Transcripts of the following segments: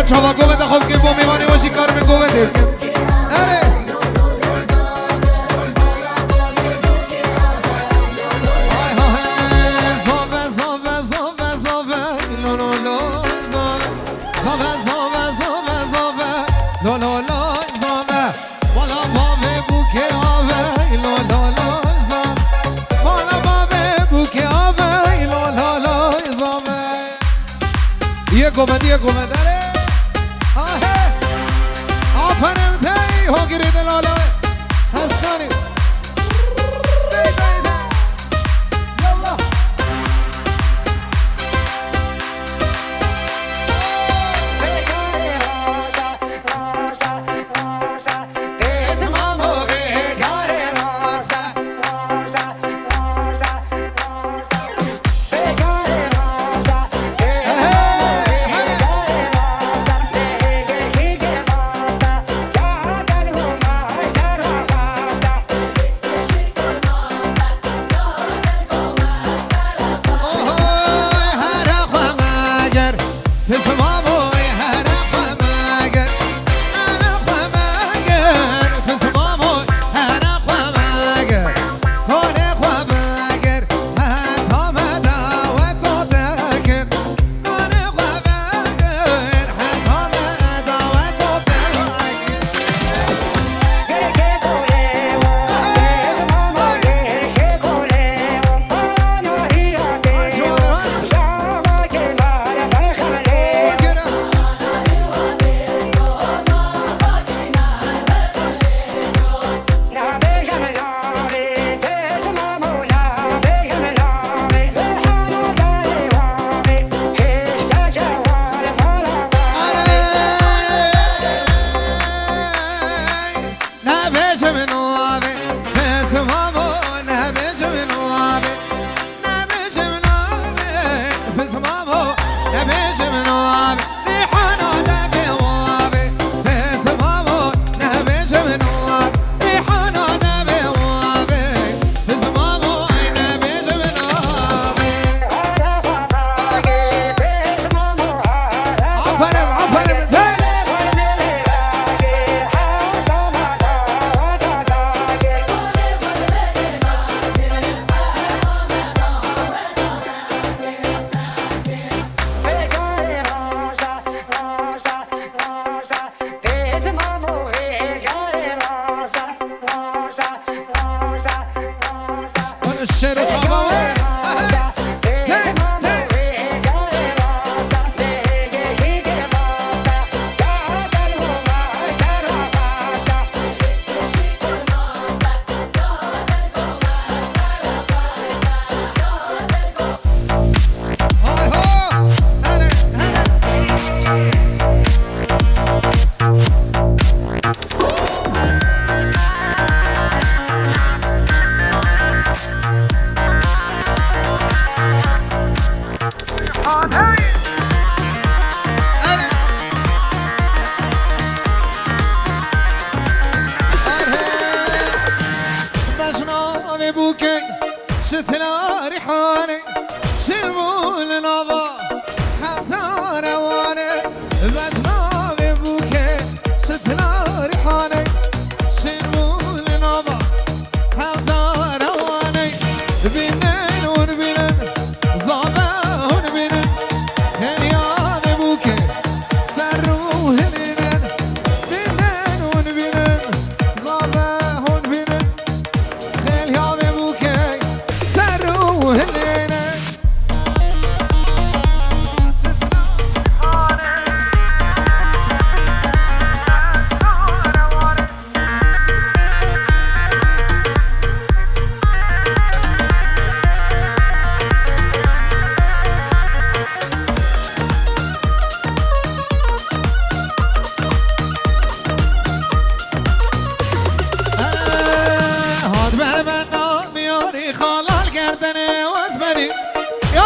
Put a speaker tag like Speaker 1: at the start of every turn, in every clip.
Speaker 1: چاوا گوه ده خوب که با میوانی باشی کار به گوه ده اره زابه زابه زابه زابه لو لو لو زابه زابه زابه زابه لو لو لو زابه والا بابه بوکه آوه لو لو لو زابه والا بابه بوکه آوه لو لو لو زابه دیگه گوه داره آفرین تایی ها گریده لاله هستانی یلا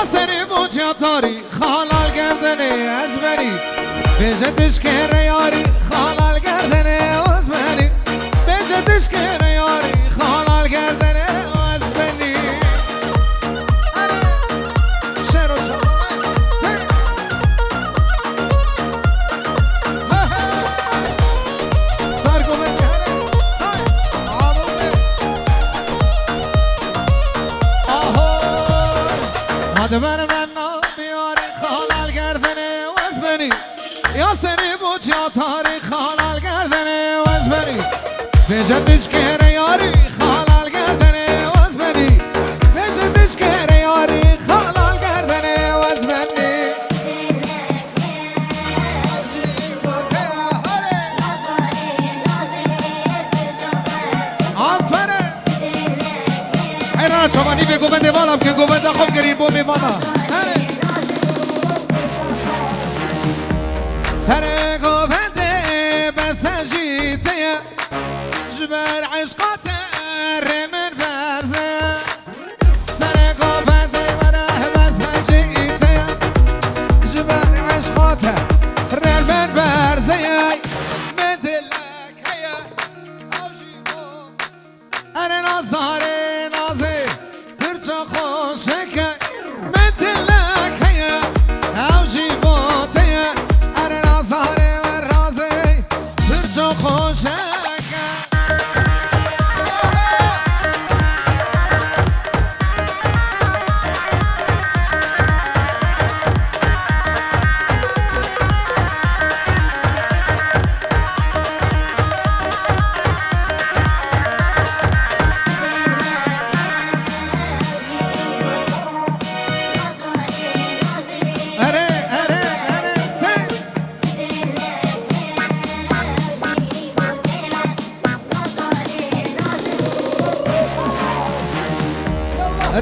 Speaker 1: یا سری بوچیا تاری خالال گردنی از بری بجتش که یاری خالال گردنی از بری بجتش که یاری خالال گردنی از بری شعر و سرگو بدی دبر من بیاری خالال گردنه وز بری یا سری بوچیا تاری خالال گردنه وز بری بجدش که یاری خالال گردنه وز بری بجدش که یاری خالال گردنه وز بری آفره اینا چوانی به گوبنده بالام که گوبنده خوب گرین بو میوانا سر گوبنده بسجیته جبر عشقات رمن برزه سر گوبنده منه بسجیته جبر عشقات رمن برزه مدلک هیا آوجیبو اره نازاره نازه هرچا خوشکه مدلک هیا آوجیبو تیا اره نازاره و رازه هرچا خوشکه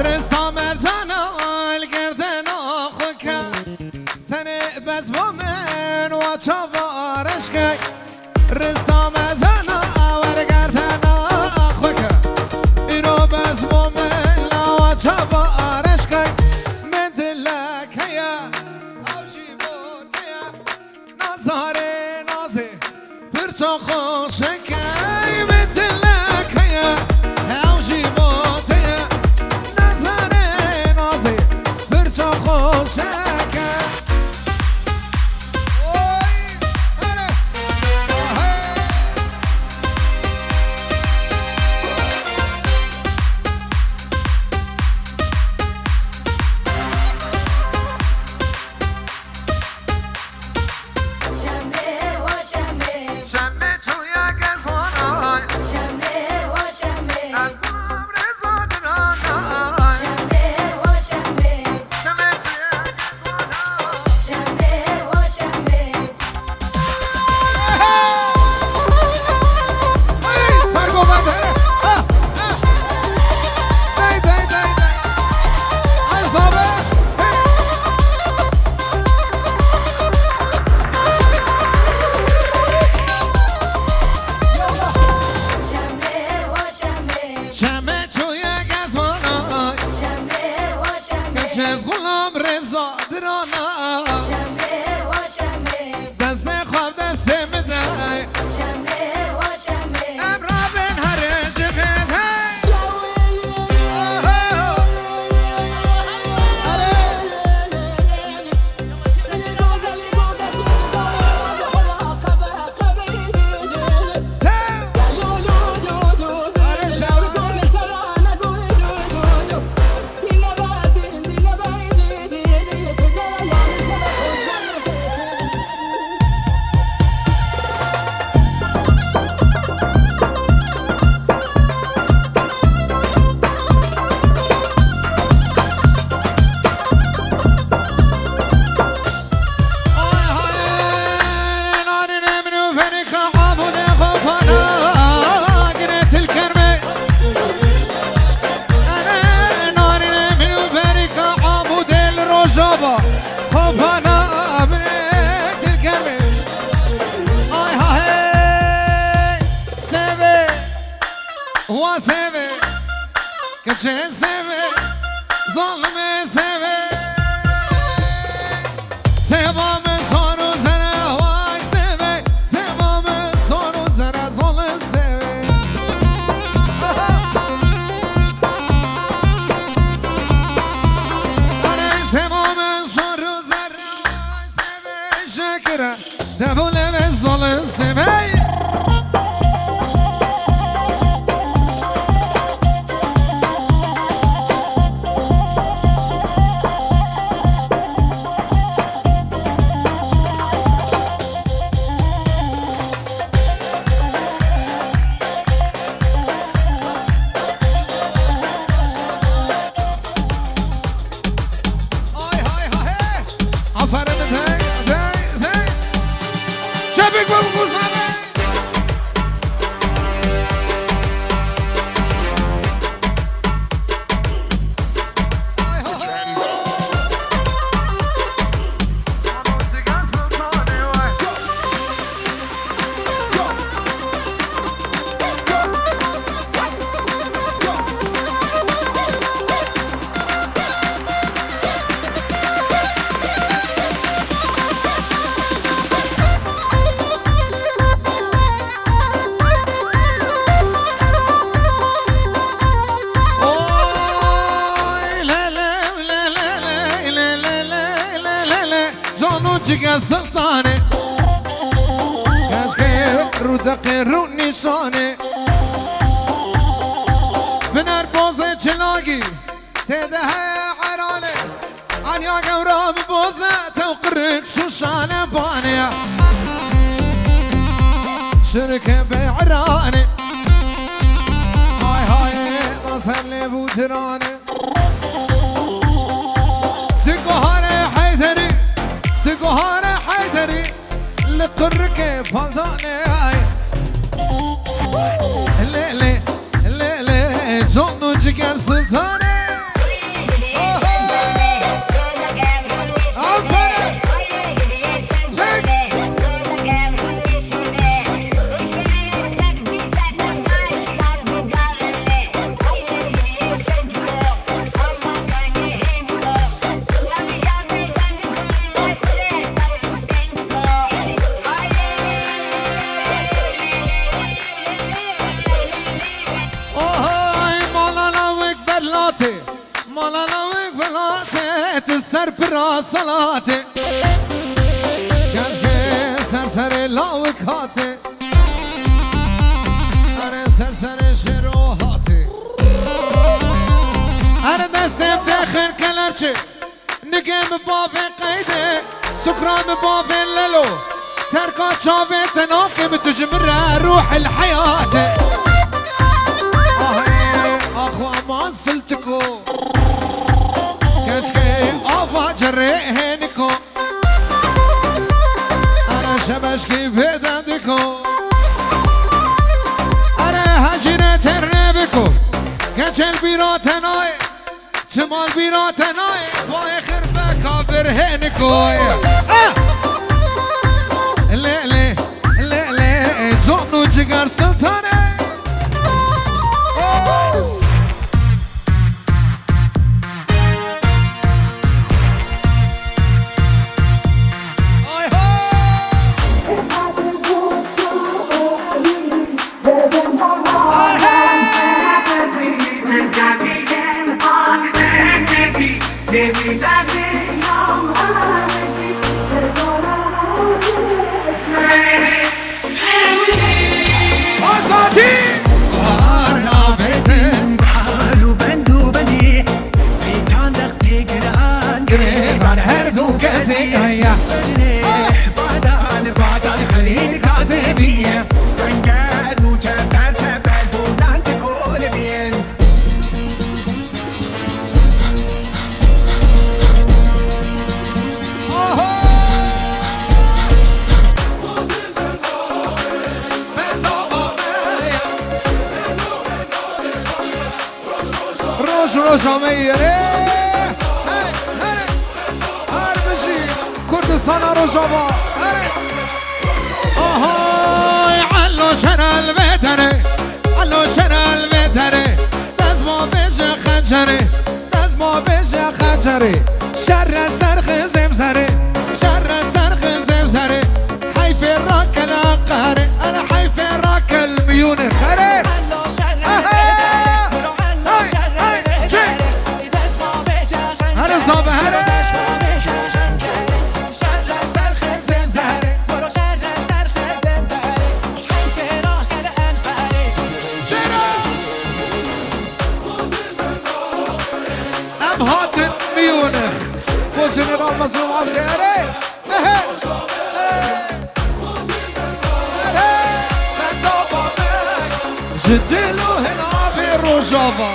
Speaker 1: رسا مرجانا الگردن آخو که تنه بز با من و چوارش که رسا مرجانا الگردن آخو که اینو بز با من و چوارش که من دلک هیا آوشی بوتیا نازاره نازه پرچا خوشه که من دلک هیا آوشی بوتیا از غلام رضا درانا
Speaker 2: شنبه و شنبه
Speaker 1: دست خواب دست مدای
Speaker 2: شنبه و شنبه
Speaker 1: ابرا بین هر جبهه سeve که چه سeve ظالم سeve بره دبول به ظلم سمی جگه سلطانه کشکه رو دقه رو نشانه بنر بازه چلاگی تده عرانه عنیا گورا ببازه توقرق شوشانه بانه شركة بعراني هاي هاي نصر لي بوتراني دقو هاري حيدري دقو هاري حيدري لقرك فضاني ليلي ليلي جونو جيجر سلطاني سر برا صلاتي كاشكي سر لاوك هاتي أنا سر شروهاتي أنا دستم داخل كلامشي نقيم بابي قيدي سكران بابي للو تركا شافي تناقم تجمر روح الحياة أخو أمان سلتكو كشكي أبا جريهنكو أنا شبشكي بدندكو أنا هجرة ترنبكو كشل بيراتناي جمال بيراتناي باي خربكا برهنكو ليلي ليلي جونو جگر سلطاني روشا ميري هربجي كردستان روشا با آهای علو شنا البتره علو شنا البتره دست ما بشه خنجره دست ما بشه خنجره شر سرخ زمزره شر سرخ زمزره حيف راك العقاري انا حيف راك الميون خري هر صبح هر شر سرخ زمزره مظلوم عبري جدلو هنا بالرجافة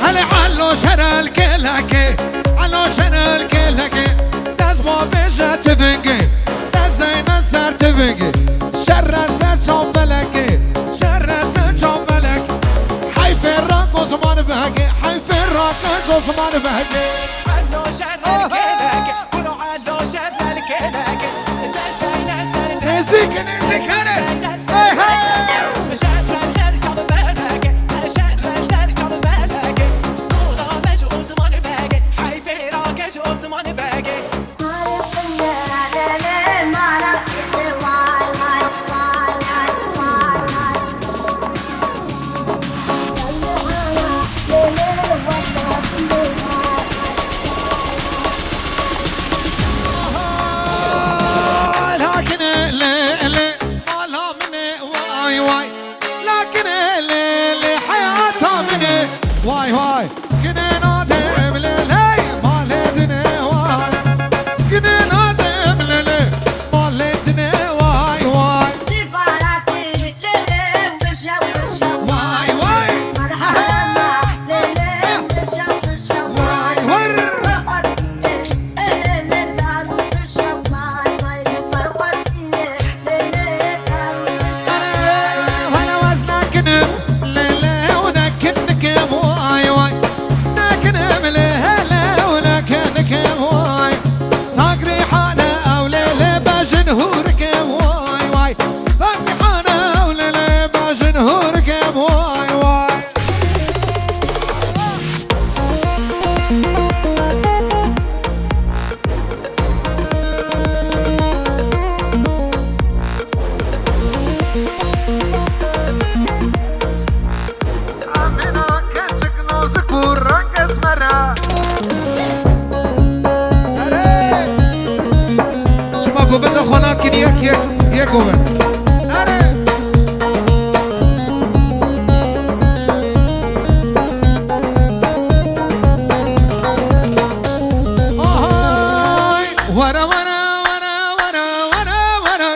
Speaker 1: هلي علو شرا الكلكي علو شرا الكلكي داز ما بيجا تفنكي داز دينا سر تفنكي شر سر شام ملكي شر سر شام ملكي حيف الراك وزمان بهكي حيف الراك وزمان بهكي
Speaker 3: علو شر الكلكي كلو علو شر الكلكي داز دينا سر
Speaker 1: نزيك نزيك هني
Speaker 3: Osman Bege
Speaker 1: لكن اللي مالها مني واي واي لكن اللي حياتها مني واي واي كنا نادم للي مالدني واي كنا نادم للي مالدني واي واي واي واي ولا وزنك للي ونكنك واي واي نكنم لهلا ونكنك واي تقري حانا او للي بجنهورك واي واي تقري حانا او للي بجنهورك واي واي أمينة كنشك نوزك ورنك اسمرها أري شما قوبت أخوانا كنيك يك قوبت أري أهاي ورا ورا ورا ورا ورا ورا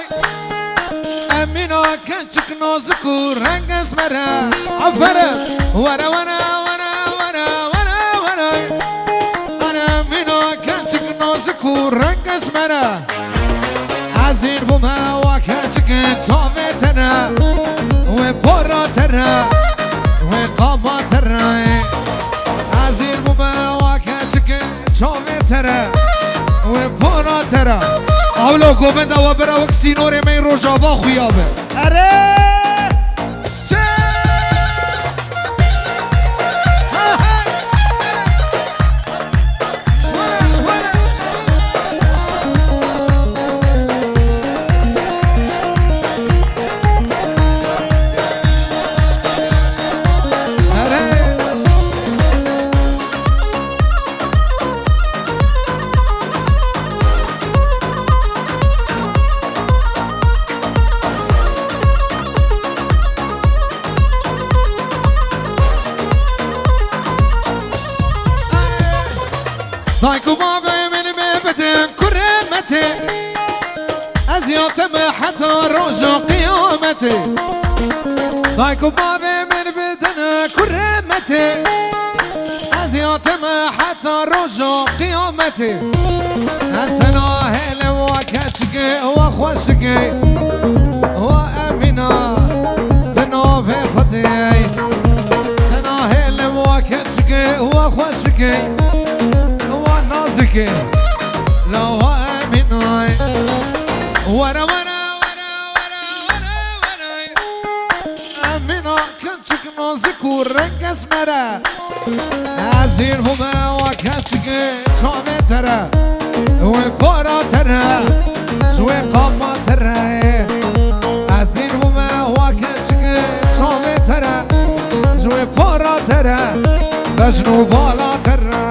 Speaker 1: أمينة كنشك نوزك ورنك اسمرها عفرة ورا ورا ورا ورا ورا ورا أنا منو كنتك نوزك ورنك اسمرا عزير بما وكنتك تومتنا وبورتنا وقامتنا عزير بما وكنتك تومتنا وبورتنا أولو قومنا وبرا وكسينوري من رجابا خيابه أري ضايكو بابي من بيبدن كرمتي أزيوت حتى رجع قيامتي ضايكو بابي من بدن كرمتي أزيوت حتى رجع قيامتي أسنا هل وكتشكي وخوشكي وأمينة بنوبي خدي سنا هل وكتشكي وخوشكي نازكي لو أميناي ورا ورا ورا ورا ورا ورا أمينا كنتك نازك ورنك اسمرا عزير هما وكنتك تومي ترى وبورا ترى شوي قاما ترى عزير هما وكنتك تومي ترى شوي بورا ترى بجنو بالا ترى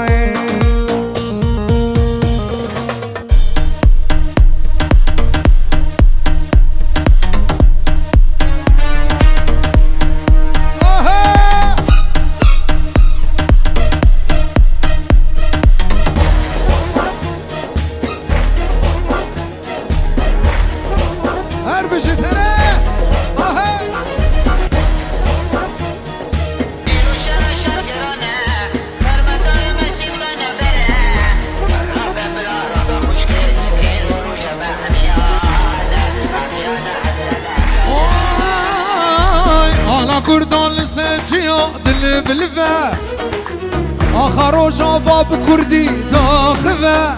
Speaker 1: دل بلفه آخر جواب كردي تاخذه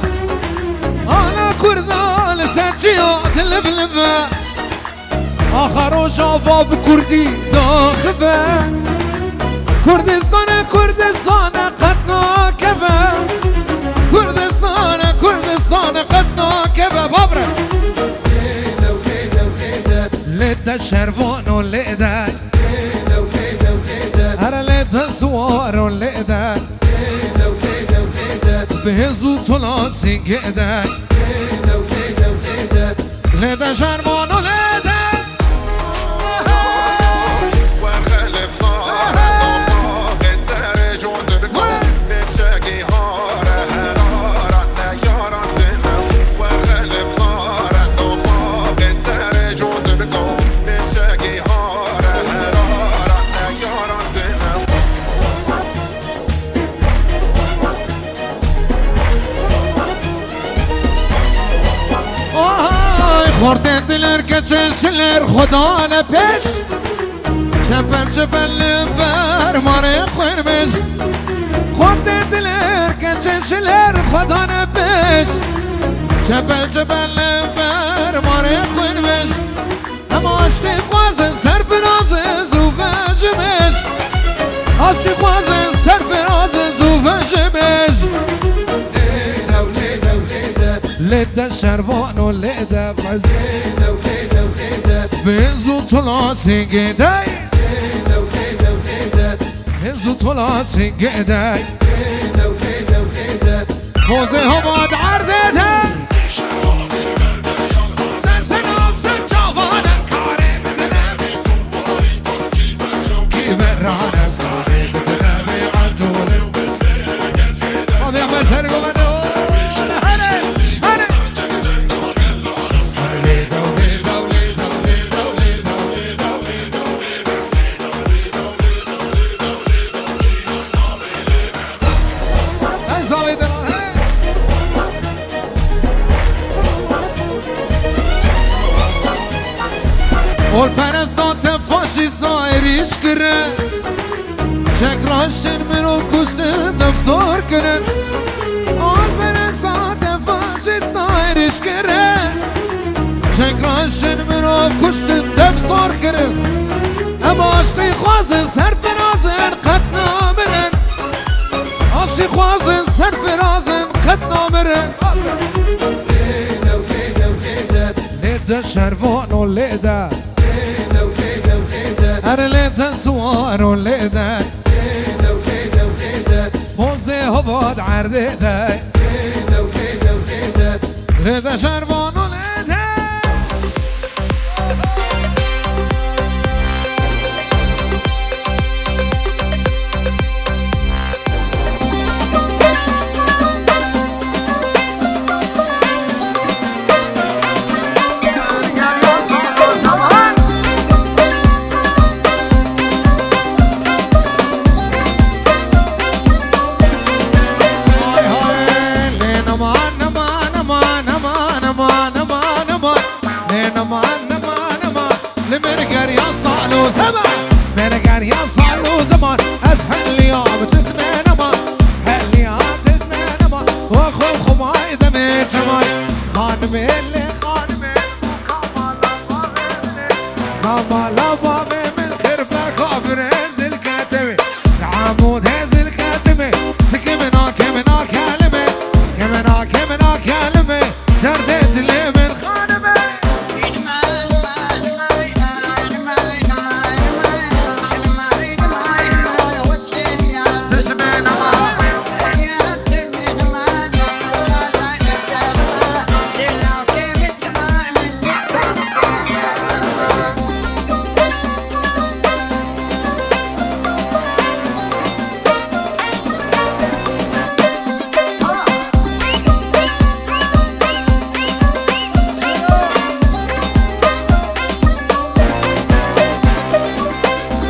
Speaker 1: أنا كردان سجيا دل بلفه آخر جواب كردي تاخذه كردستان كردستان قد ناكبه كردستان كردستان قد ناكبه بابره
Speaker 4: كده وكده وكده
Speaker 1: لدا شرفون ولدا
Speaker 4: كده وكده وكده
Speaker 1: أنا لدا سوار ولدا
Speaker 4: كده وكده وكده
Speaker 1: بهزو طلعت سنجدا
Speaker 4: كده وكده وكده
Speaker 1: لدا شرفون ولدا
Speaker 5: والخلب صار طاقة سارج وندرقو نفسكي هاره هرارتنا يارتنا والخلب صار طاقة سارج وندرقو نفسكي هاره هرارتنا يارتنا
Speaker 1: خورده دلر که چشلر خدا نپش چپل چپل بر ماره خورمش خورده دلر که چشلر خدا نپش چپل چپل بر ماره خورمش اما آشتی خوازن سر فراز زوفشمش آشتی خوازن سر فراز زوفشمش
Speaker 4: كده وكده وكده
Speaker 1: لده شروان و لده بز
Speaker 4: كده وكده وكده
Speaker 1: بنزو طلعت سنگدای
Speaker 4: كده وكده وكده
Speaker 1: بنزو طلعت سنگدای
Speaker 4: كده وكده وكده
Speaker 1: موزه ها باد عرده ده سر سنام سر جوانه کاره بدنه کی برانه کاره بدنه بی عجوله ما بیام سر گمنه هنه هنه دولی دولی دولی دولی دولی ای زاوی دلان هنه ول پرستان فاشیستا ایریش کرن چک راشن منو کشتن دفسار کنن ول پرستان فاشیستا ایریش کرن چک راشن منو کشتن دفسار کنن اما آشتی خوازن سر فرازن قد نامرن آشتی خوازن سر فرازن قد نامرن
Speaker 4: كده وكده وكده
Speaker 1: لده شروان و لده
Speaker 4: كده وكده وكده
Speaker 1: هر لده سوار و لده
Speaker 4: كده وكده وكده
Speaker 1: موزه ها باد عرده ده
Speaker 4: كده وكده وكده
Speaker 1: لده شروان و لده هاي هاي لينا مان مان مان مان مان مان مان لينا مان مان مان لمرقر يا صالو زمان مرقر يا صالو زمان ازحل اليوم تثمين مان حل يا تثمين مان واخو خماي دمي جمال خانمي اللي خانمي كمال ابامي من خرفه كافر هز الكاتمي عمود هز الكاتمي كمنا كمنا كلمه كمنا كمنا كلمه دردت لي من خانمي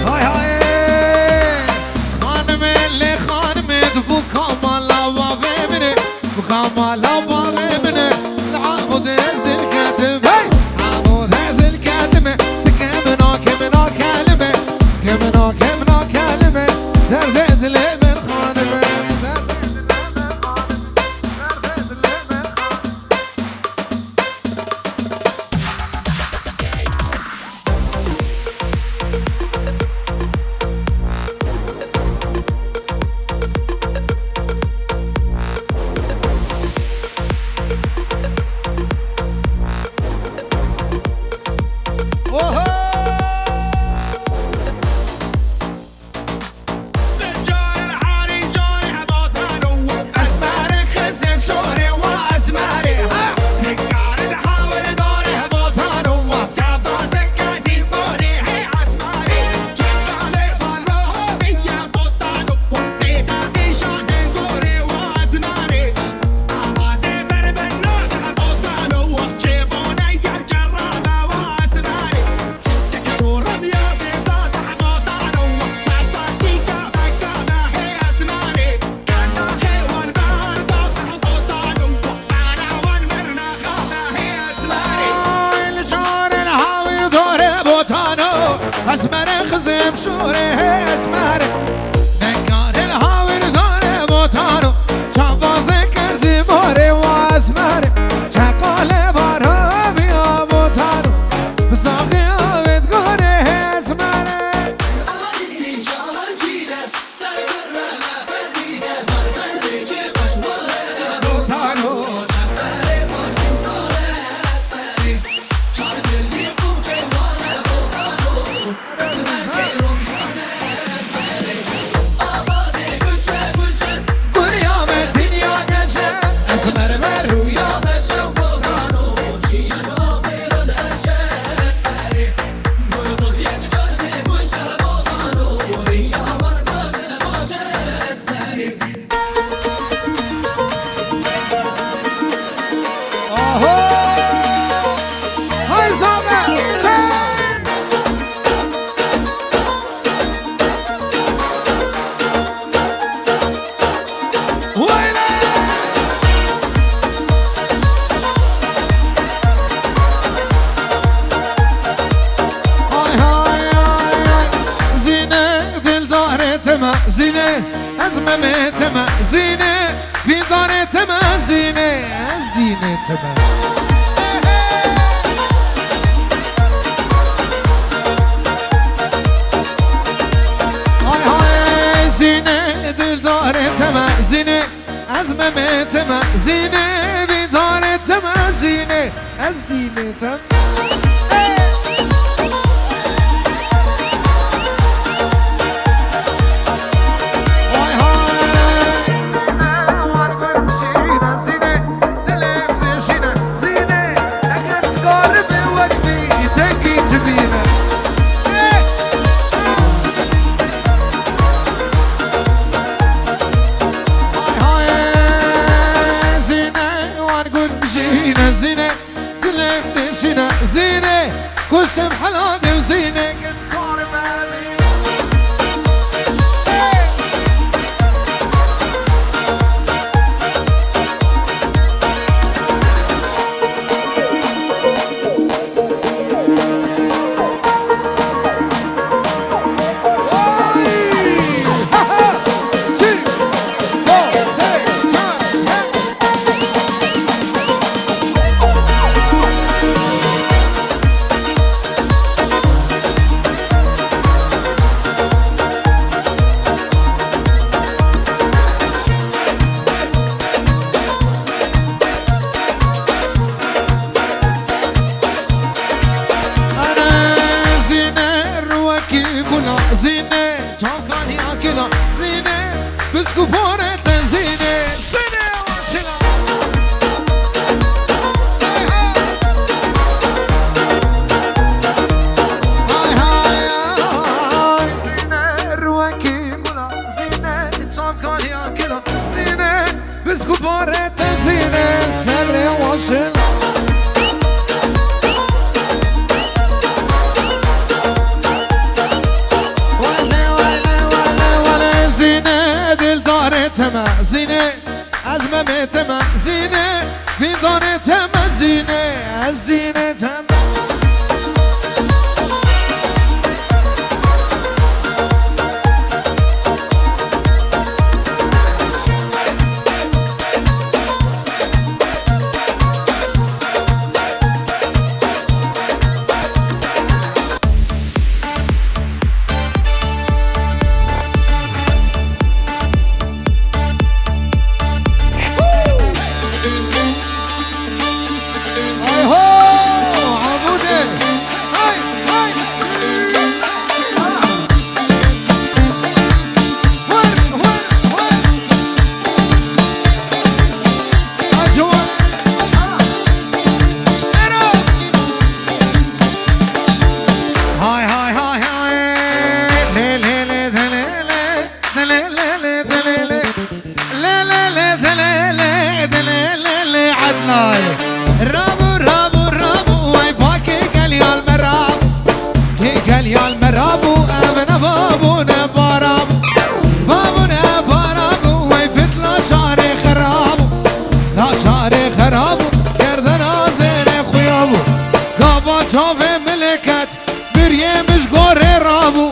Speaker 1: هاي هاي خانمي اللي خانمي بكمال ابا بمني بكمال ابا بمني عمود هز الكاتب عمود هز الكاتب كمنا كمنا كلمه كمنا كمنا كلمه بشوره اسمره نکار الهاور داره بوتانو چوازه کسی ماره و اسمره چقاله بارا بیا بوتانو بساقی آوید گونه اسمره زینه از ممتم زینه بیدانتم زینه از دینتم های های زینه دلدارتم زینه از ممتم زینه بیدانتم زینه از دینتم زينة كوسم حلال وزينة قد زينة شوكان ياكلها زينة بسكوبورة زينة زينة وشلا هاي هاي هاي زينة رواكي كلها زينة شوكان ياكلها زينة بسكوبورة زينة سر وشلا زينة از ممتم زينة بیدانتم زينة از دینتم رابو رابو رابو واي باكي قال يا المراب كي قال يا المراب امنا بابو نبارابو بابو نبارابو واي فتلا شاري خرابو لا شاري خرابو گردنا زين خويابو قابا چاوه ملكت بريه مش غوري رابو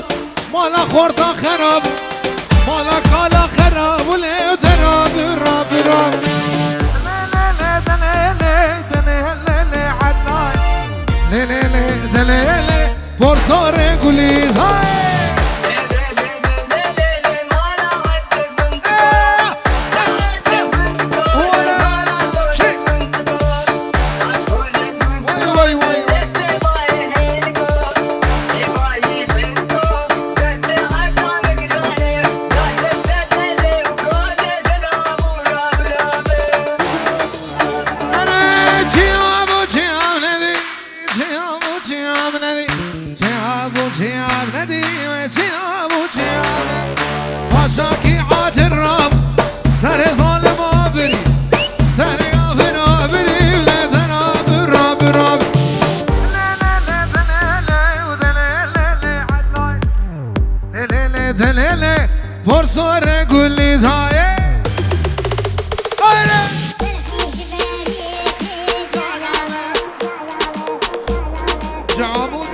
Speaker 1: قولي هاي عاشاكي عاد الراب سر ظالم عابري سر غافر عابري ولاد راب راب راب دليلي فرصة قول لي ذاي جابوا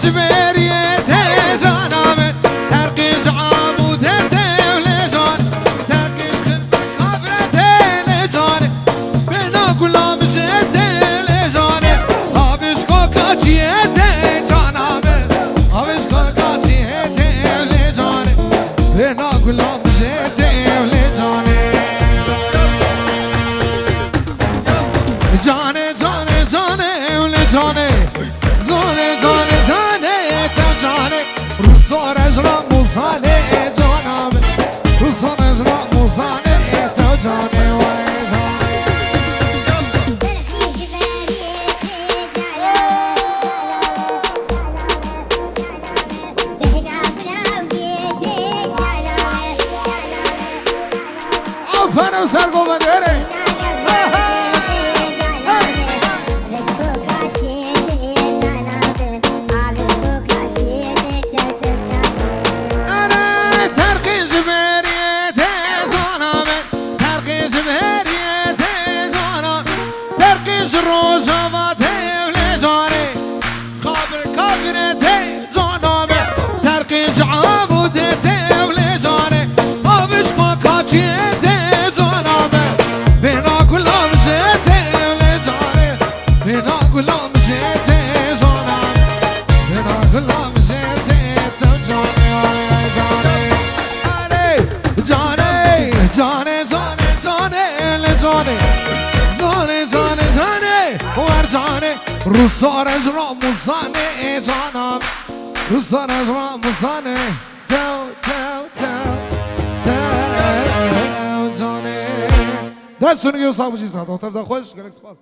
Speaker 1: جبريتي جانامي ترقيش عمودتي ولجان ترقيش خلفك غفرتي لجاني بينا كلها مشيتي لجاني هابش كوكاتيتي جانامي هابش كوكاتيتي لجاني بينا كلها مشيتي لجاني جاني جاني جاني ولجاني روسان اجرا موساني جانم روسان اجرا موساني تو جاني وای جاني آفرین سرگو بدره روسان اجرا موساني جانم روسان اجرا موساني تو تو تو تو جاني دستوني يوصف وجي صادو تبدا خوش قالك سباس